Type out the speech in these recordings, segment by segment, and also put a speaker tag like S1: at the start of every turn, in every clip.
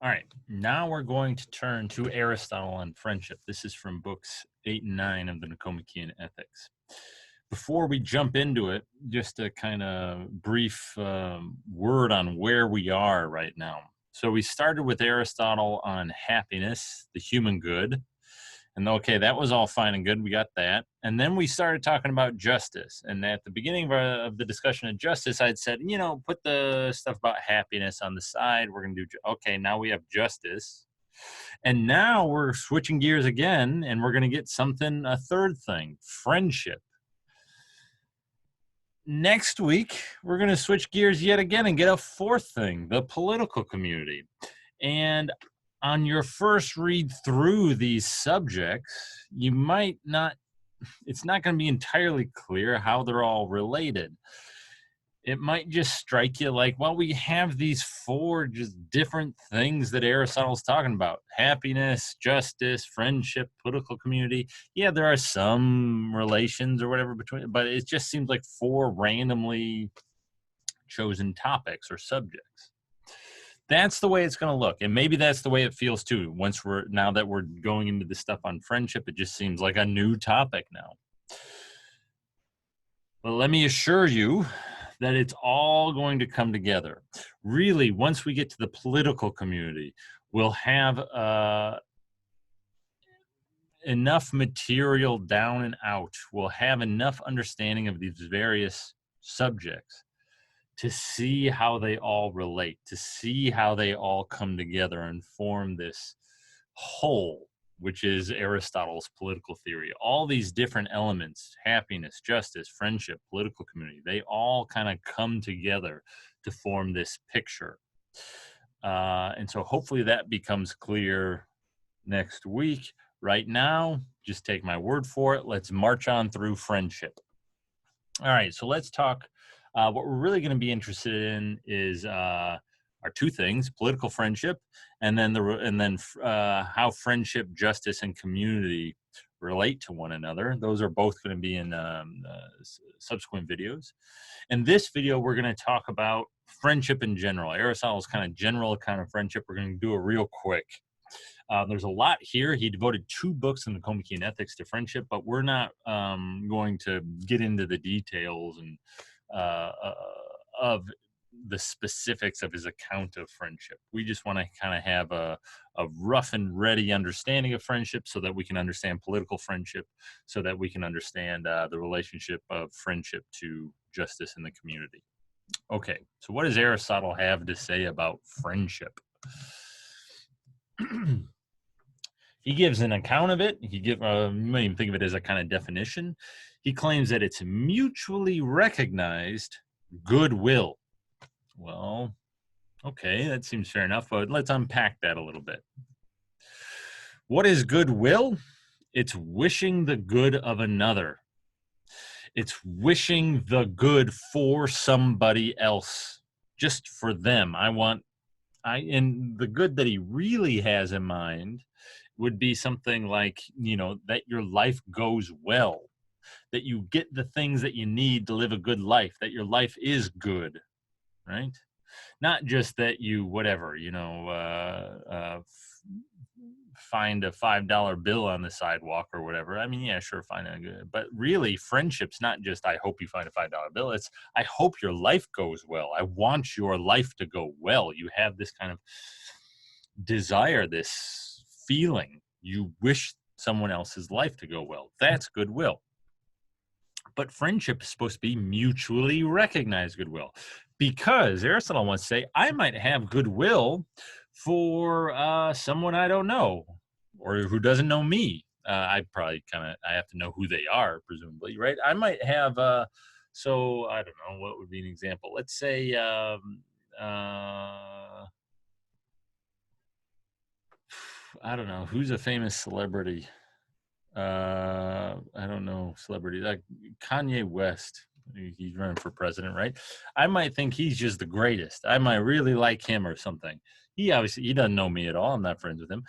S1: All right, now we're going to turn to Aristotle on friendship. This is from books 8 and 9 of the Nicomachean Ethics. Before we jump into it, just a kind of brief word on where we are right now. So we started with Aristotle on happiness, the human good. And okay, that was all fine and good. We got that. And then we started talking about justice. And at the beginning of the discussion of justice, I'd said, put the stuff about happiness on the side. We're going to do, okay, now we have justice. And now we're switching gears again, and we're going to get a third thing, friendship. Next week, we're going to switch gears yet again and get a fourth thing, the political community. And on your first read through these subjects, you might not, it's not going to be entirely clear how they're all related. It might just strike you like, well, we have these four just different things that Aristotle's talking about: happiness, justice, friendship, political community. Yeah, there are some relations or whatever between, but it just seems like four randomly chosen topics or subjects. That's the way it's going to look. And maybe that's the way it feels too. Now that we're going into the stuff on friendship, it just seems like a new topic now. But let me assure you that it's all going to come together. Really, once we get to the political community, we'll have enough material down and out. We'll have enough understanding of these various subjects to see how they all relate, to see how they all come together and form this whole, which is Aristotle's political theory. All these different elements, happiness, justice, friendship, political community, they all kind of come together to form this picture. And so hopefully that becomes clear next week. Right now, just take my word for it. Let's march on through friendship. All right, so let's talk. What we're really going to be interested in is are two things: political friendship, and then how friendship, justice, and community relate to one another. Those are both going to be in subsequent videos. In this video, we're going to talk about friendship in general. Aristotle's kind of general kind of friendship. We're going to do it real quick. There's a lot here. He devoted 2 books in the Nicomachean Ethics to friendship, but we're not going to get into the details and of the specifics of his account of friendship. We just want to kind of have a rough and ready understanding of friendship so that we can understand political friendship, so that we can understand the relationship of friendship to justice in the community. Okay, so what does Aristotle have to say about friendship? He gives an account of it. You might even think of it as a kind of definition. He claims that it's mutually recognized goodwill. Well, okay, that seems fair enough, but let's unpack that a little bit. What is goodwill? It's wishing the good of another. It's wishing the good for somebody else, just for them. And the good that he really has in mind would be something like, that your life goes well, that you get the things that you need to live a good life, that your life is good, right? Not just that you, find a $5 bill on the sidewalk or whatever. I mean, yeah, sure, find it good. But really, friendship's not just, I hope you find a $5 bill. It's, I hope your life goes well. I want your life to go well. You have this kind of desire, this feeling. You wish someone else's life to go well. That's goodwill. But friendship is supposed to be mutually recognized goodwill, because Aristotle wants to say, I might have goodwill for someone I don't know or who doesn't know me. I have to know who they are, presumably, right? I might have, so I don't know, what would be an example? Let's say, I don't know, who's a famous celebrity? I don't know, celebrity, like Kanye West. He's running for president, right? I might think he's just the greatest. I might really like him or something. He doesn't know me at all. I'm not friends with him.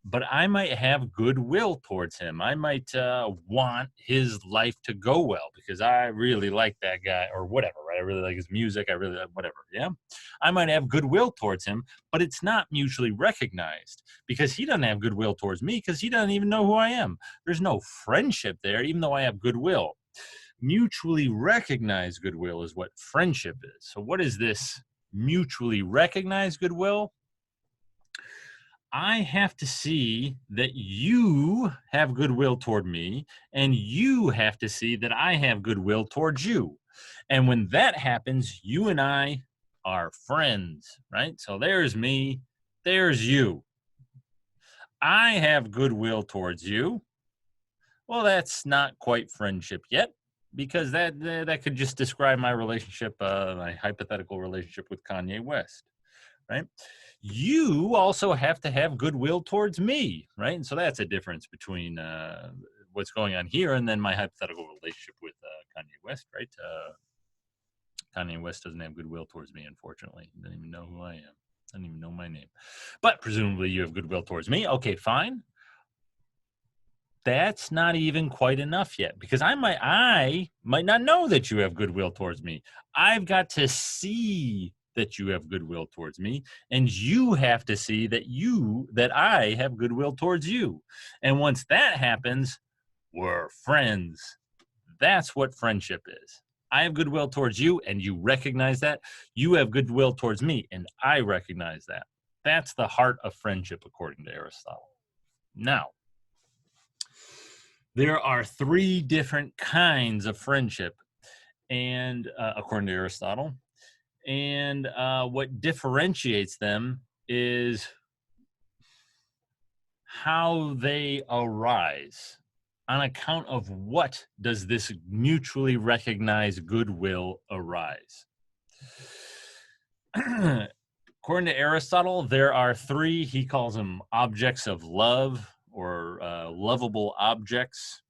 S1: but I might have goodwill towards him. I might want his life to go well because I really like that guy or whatever, right? I really like his music. I really like whatever. Yeah. I might have goodwill towards him, but it's not mutually recognized because he doesn't have goodwill towards me because he doesn't even know who I am. There's no friendship there, even though I have goodwill. Mutually recognized goodwill is what friendship is. So, what is this mutually recognized goodwill? I have to see that you have goodwill toward me, and you have to see that I have goodwill towards you. And when that happens, you and I are friends, right? So there's me, there's you. I have goodwill towards you. Well, that's not quite friendship yet, because that could just describe my relationship, my hypothetical relationship with Kanye West, right? You also have to have goodwill towards me, right? And so that's a difference between what's going on here and then my hypothetical relationship with Kanye West, right? Kanye West doesn't have goodwill towards me, unfortunately. He doesn't even know who I am. Doesn't even know my name. But presumably you have goodwill towards me. Okay, fine. That's not even quite enough yet because I might not know that you have goodwill towards me. I've got to see that you have goodwill towards me, and you have to see that I have goodwill towards you. And once that happens, we're friends. That's what friendship is. I have goodwill towards you, and you recognize that. You have goodwill towards me, and I recognize that. That's the heart of friendship, according to Aristotle. Now, there are three different kinds of friendship, and according to Aristotle, and what differentiates them is how they arise. On account of what does this mutually recognized goodwill arise? According to Aristotle, there are three, he calls them objects of love or lovable objects.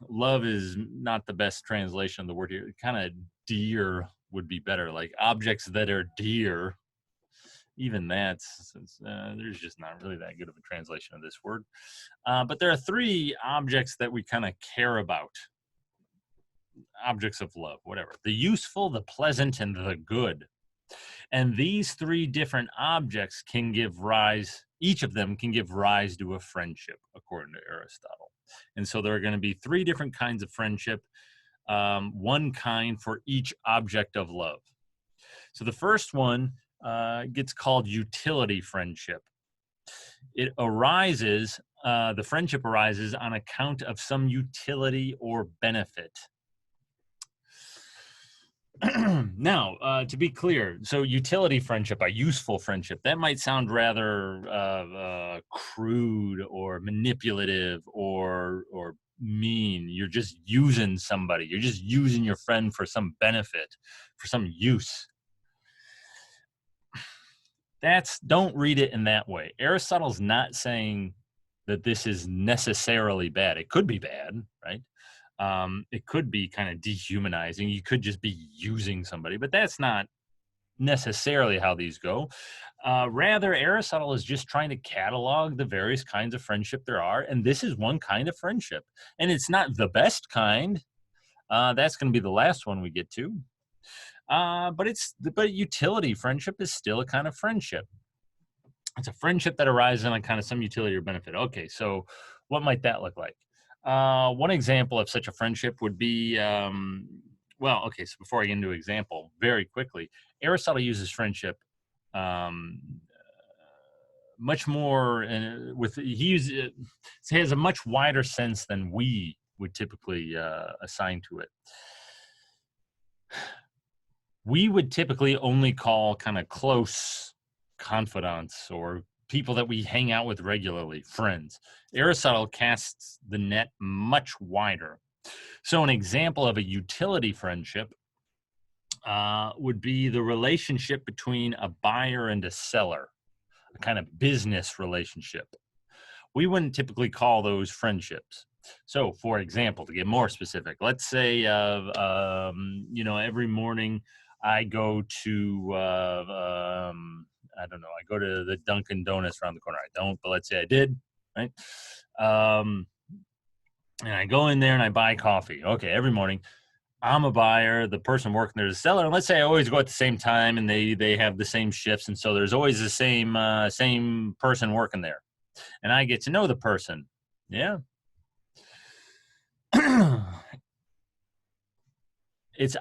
S1: Love is not the best translation of the word here. Kind of dear would be better, like objects that are dear. Even that's there's just not really that good of a translation of this word. But there are three objects that we kind of care about. Objects of love, whatever. The useful, the pleasant, and the good. And these three different objects can give rise, each of them can give rise to a friendship, according to Aristotle. And so there are going to be three different kinds of friendship, one kind for each object of love. So the first one gets called utility friendship. It arises, the friendship arises on account of some utility or benefit. Now, to be clear, so utility friendship, a useful friendship, that might sound rather crude or manipulative or mean. You're just using somebody. You're just using your friend for some benefit, for some use. Don't read it in that way. Aristotle's not saying that this is necessarily bad. It could be bad, right? It could be kind of dehumanizing. You could just be using somebody, but that's not necessarily how these go. Rather, Aristotle is just trying to catalog the various kinds of friendship there are, and this is one kind of friendship. And it's not the best kind. That's going to be the last one we get to. But utility friendship is still a kind of friendship. It's a friendship that arises on kind of some utility or benefit. Okay, so what might that look like? One example of such a friendship would be, so before I get into an example, very quickly, Aristotle uses friendship much more, he has a much wider sense than we would typically assign to it. We would typically only call kind of close confidants or people that we hang out with regularly friends. Aristotle casts the net much wider. So an example of a utility friendship would be the relationship between a buyer and a seller, a kind of business relationship. We wouldn't typically call those friendships. So, for example, to get more specific, let's say, every morning I go to I don't know, I go to the Dunkin' Donuts around the corner. I don't, but let's say I did, right? And I go in there and I buy coffee. Okay, every morning. I'm a buyer. The person working there is a seller. And let's say I always go at the same time, and they have the same shifts, and so there's always the same person working there, and I get to know the person. Yeah. It's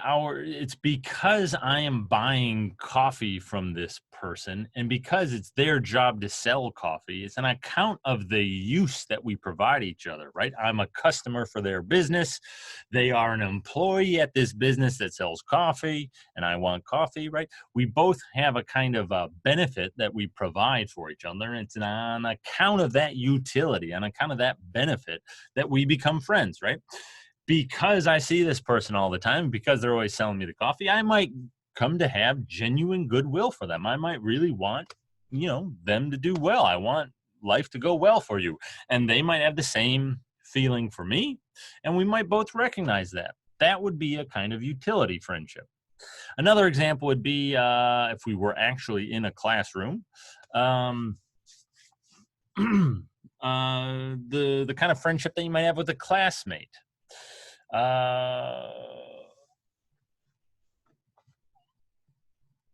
S1: because I am buying coffee from this person, and because it's their job to sell coffee. It's an account of the use that we provide each other, right? I'm a customer for their business. They are an employee at this business that sells coffee, and I want coffee, right? We both have a kind of a benefit that we provide for each other, and it's on account of that utility, on account of that benefit, that we become friends, right? Because I see this person all the time, because they're always selling me the coffee, I might come to have genuine goodwill for them. I might really want, them to do well. I want life to go well for you. And they might have the same feeling for me. And we might both recognize that. That would be a kind of utility friendship. Another example would be if we were actually in a classroom. The kind of friendship that you might have with a classmate.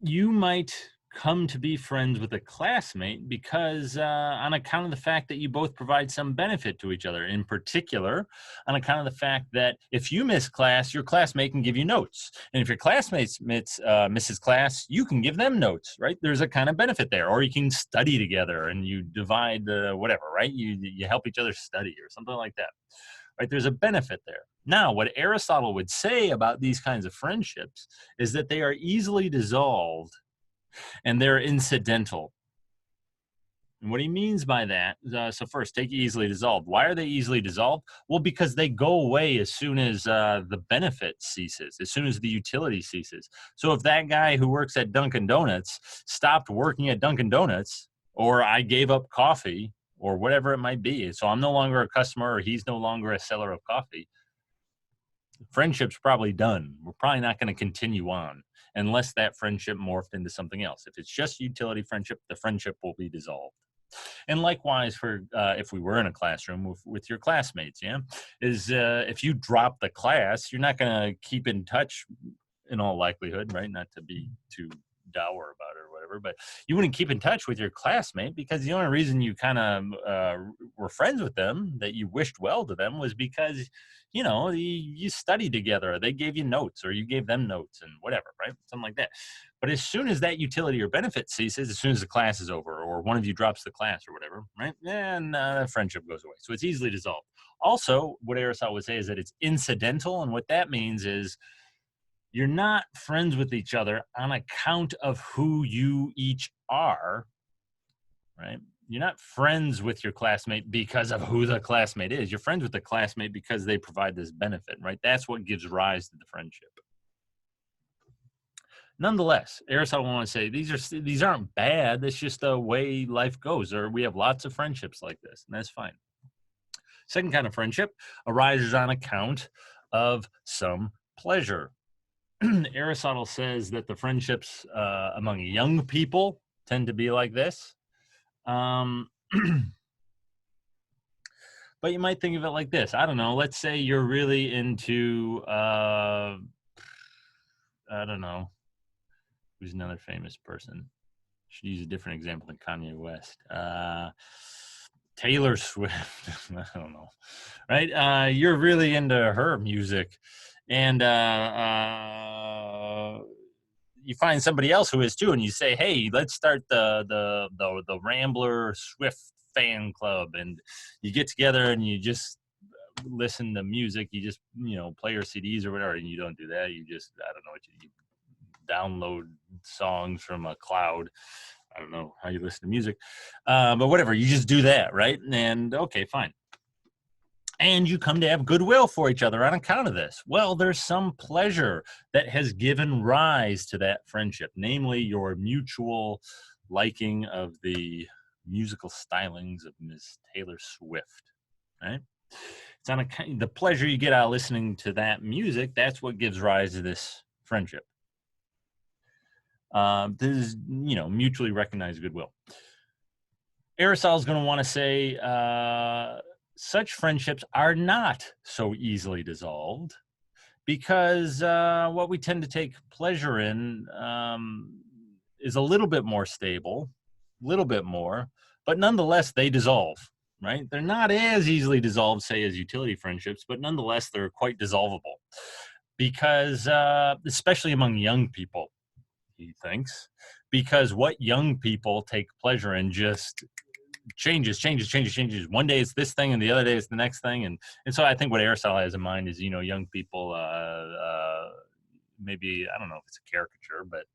S1: You might come to be friends with a classmate because on account of the fact that you both provide some benefit to each other. In particular, on account of the fact that if you miss class, your classmate can give you notes, and if your classmate misses class, you can give them notes, right? There's a kind of benefit there. Or you can study together and you divide whatever, right? You help each other study or something like that. Right? There's a benefit there. Now, what Aristotle would say about these kinds of friendships is that they are easily dissolved and they're incidental. And what he means by that, so first, take easily dissolved. Why are they easily dissolved? Well, because they go away as soon as the benefit ceases, as soon as the utility ceases. So if that guy who works at Dunkin' Donuts stopped working at Dunkin' Donuts, or I gave up coffee, or whatever it might be, so I'm no longer a customer, or he's no longer a seller of coffee, friendship's probably done. We're probably not going to continue on unless that friendship morphed into something else. If it's just utility friendship, the friendship will be dissolved. And likewise, for if we were in a classroom with your classmates, if you drop the class, you're not going to keep in touch in all likelihood, right? Not to be too dour about it or whatever, but you wouldn't keep in touch with your classmate because the only reason you kind of were friends with them, that you wished well to them, was because you studied together, they gave you notes, or you gave them notes, and whatever, right? Something like that. But as soon as that utility or benefit ceases, as soon as the class is over, or one of you drops the class or whatever, right, then friendship goes away. So it's easily dissolved. Also, what Aristotle would say is that it's incidental, and what that means is you're not friends with each other on account of who you each are, right? You're not friends with your classmate because of who the classmate is. You're friends with the classmate because they provide this benefit, right? That's what gives rise to the friendship. Nonetheless, Aristotle wants to say these aren't bad. It's just the way life goes. Or we have lots of friendships like this, and that's fine. Second kind of friendship arises on account of some pleasure. Aristotle says that the friendships among young people tend to be like this. But you might think of it like this. I don't know. Let's say you're really into, I don't know. Who's another famous person? Should use a different example than Kanye West. Taylor Swift. I don't know. Right? You're really into her music. And you find somebody else who is too, and you say, "Hey, let's start the Rambler Swift fan club," and you get together and you just listen to music. You just play your CDs or whatever, and you don't do that. You just I don't know what you download songs from a cloud. I don't know how you listen to music, but whatever. You just do that, right? And okay, fine. And you come to have goodwill for each other on account of this. Well, there's some pleasure that has given rise to that friendship, namely your mutual liking of the musical stylings of Ms. Taylor Swift, right? It's on the pleasure you get out of listening to that music. That's what gives rise to this friendship. This is, mutually recognized goodwill. Aristotle's going to want to say such friendships are not so easily dissolved because what we tend to take pleasure in is a little bit more stable, a little bit more, but nonetheless, they dissolve, right? They're not as easily dissolved, say, as utility friendships, but nonetheless, they're quite dissolvable because, especially among young people, he thinks, because what young people take pleasure in just changes. One day it's this thing, and the other day it's the next thing, and so I think what Aristotle has in mind is, young people. Maybe I don't know if it's a caricature, but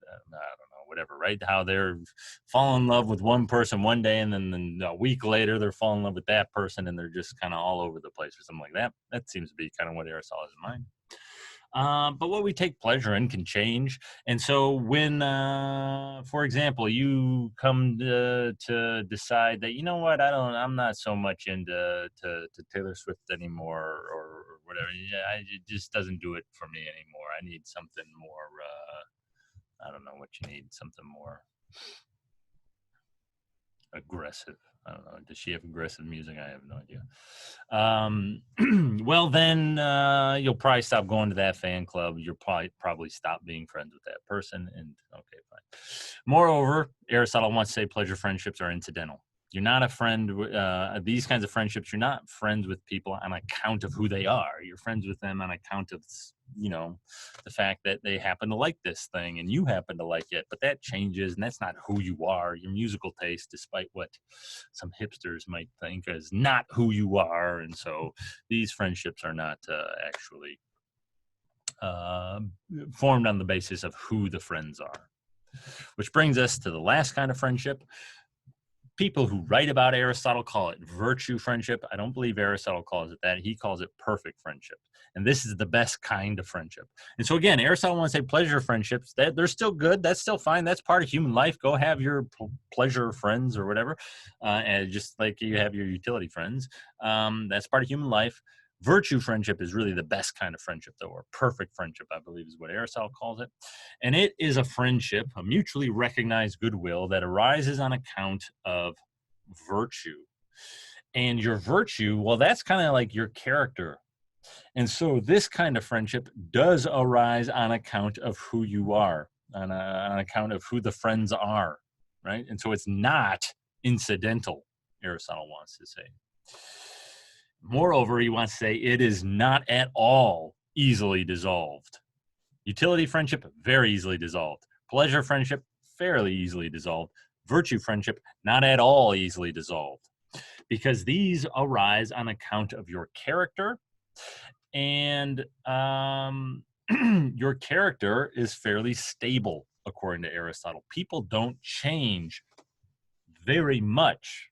S1: I don't know, whatever, right? How they're fall in love with one person one day, and then a week later they're falling in love with that person, and they're just kind of all over the place or something like that. That seems to be kind of what Aristotle has in mind. But what we take pleasure in can change. And so when, for example, you come to decide that, what, I'm not so much into Taylor Swift anymore or whatever. Yeah, it just doesn't do it for me anymore. I need something more, I don't know what you need, something more aggressive. I don't know. Does she have aggressive music? I have no idea. Well, then you'll probably stop going to that fan club. You'll probably stop being friends with that person. And okay, fine. Moreover, Aristotle wants to say pleasure friendships are incidental. You're not a friend. These kinds of friendships, you're not friends with people on account of who they are. You're friends with them on account of, the fact that they happen to like this thing and you happen to like it. But that changes, and that's not who you are. Your musical taste, despite what some hipsters might think, is not who you are. And so these friendships are not actually formed on the basis of who the friends are. Which brings us to the last kind of friendship. People who write about Aristotle call it virtue friendship. I don't believe Aristotle calls it that. He calls it perfect friendship. And this is the best kind of friendship. And so again, Aristotle wants to say pleasure friendships. They're still good. That's still fine. That's part of human life. Go have your pleasure friends or whatever. And just like you have your utility friends. That's part of human life. Virtue friendship is really the best kind of friendship, though, or perfect friendship, I believe is what Aristotle calls it. And it is a friendship, a mutually recognized goodwill that arises on account of virtue. And your virtue, well, that's kind of like your character. And so this kind of friendship does arise on account of who you are, on account of who the friends are, right? And so it's not incidental, Aristotle wants to say. Moreover, he wants to say it is not at all easily dissolved. Utility friendship, very easily dissolved. Pleasure friendship, fairly easily dissolved. Virtue friendship, not at all easily dissolved. Because these arise on account of your character, and your character is fairly stable, according to Aristotle. People don't change very much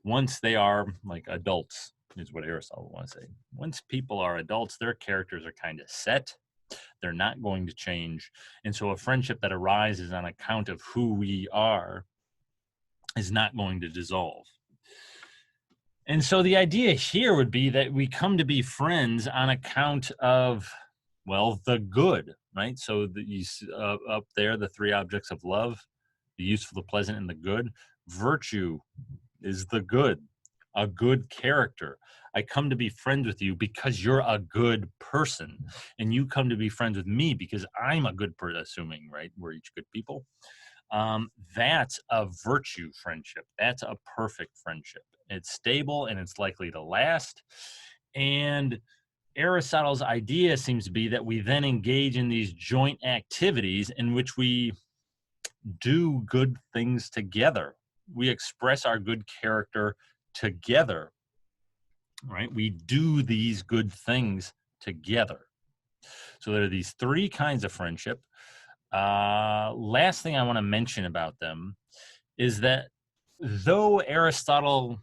S1: once they are like adults, is what Aristotle wants to say. Once people are adults, their characters are kind of set. They're not going to change. And so a friendship that arises on account of who we are is not going to dissolve. And so the idea here would be that we come to be friends on account of, well, the good, right? So up there, the three objects of love, the useful, the pleasant, and the good. Virtue is the good, a good character. I come to be friends with you because you're a good person, and you come to be friends with me because I'm a good person, assuming, right? We're each good people. That's a virtue friendship. That's a perfect friendship. It's stable and it's likely to last. And Aristotle's idea seems to be that we then engage in these joint activities in which we do good things together. We express our good character together, right? We do these good things together. So there are these three kinds of friendship. Last thing I want to mention about them is that though Aristotle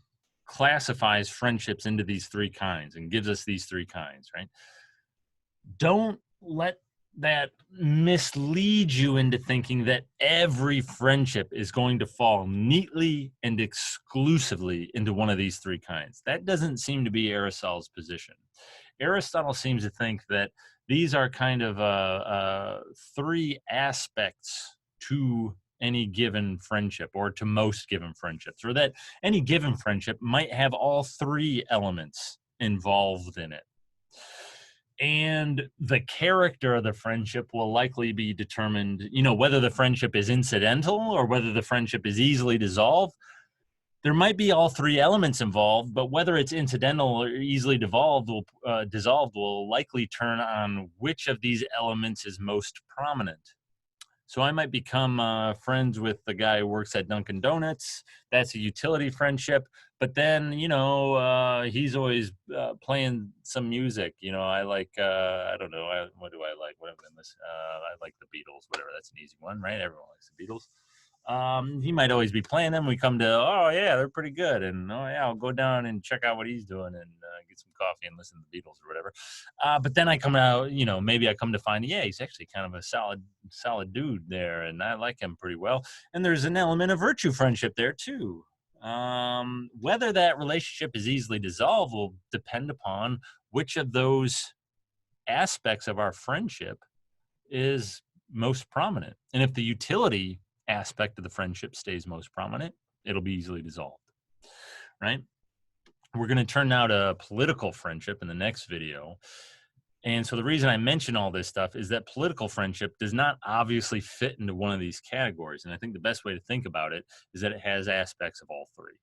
S1: classifies friendships into these three kinds and gives us these three kinds, right? Don't let that mislead you into thinking that every friendship is going to fall neatly and exclusively into one of these three kinds. That doesn't seem to be Aristotle's position. Aristotle seems to think that these are kind of three aspects to any given friendship or to most given friendships, or that any given friendship might have all three elements involved in it. And the character of the friendship will likely be determined, whether the friendship is incidental or whether the friendship is easily dissolved. There might be all three elements involved, but whether it's incidental or easily dissolved will likely turn on which of these elements is most prominent. So I might become friends with the guy who works at Dunkin' Donuts. That's a utility friendship. But then, he's always playing some music. I like, I don't know, what do I like? What have I been listening? I like the Beatles, whatever. That's an easy one, right? Everyone likes the Beatles. He might always be playing them. We come to, oh yeah, they're pretty good, and oh yeah, I'll go down and check out what he's doing and get some coffee and listen to the Beatles or whatever. But then I come out, maybe I come to find, yeah, he's actually kind of a solid dude there, and I like him pretty well. And there's an element of virtue friendship there too. Whether that relationship is easily dissolved will depend upon which of those aspects of our friendship is most prominent. And if the utility aspect of the friendship stays most prominent, it'll be easily dissolved, right? We're going to turn now to political friendship in the next video. And so the reason I mention all this stuff is that political friendship does not obviously fit into one of these categories. And I think the best way to think about it is that it has aspects of all three.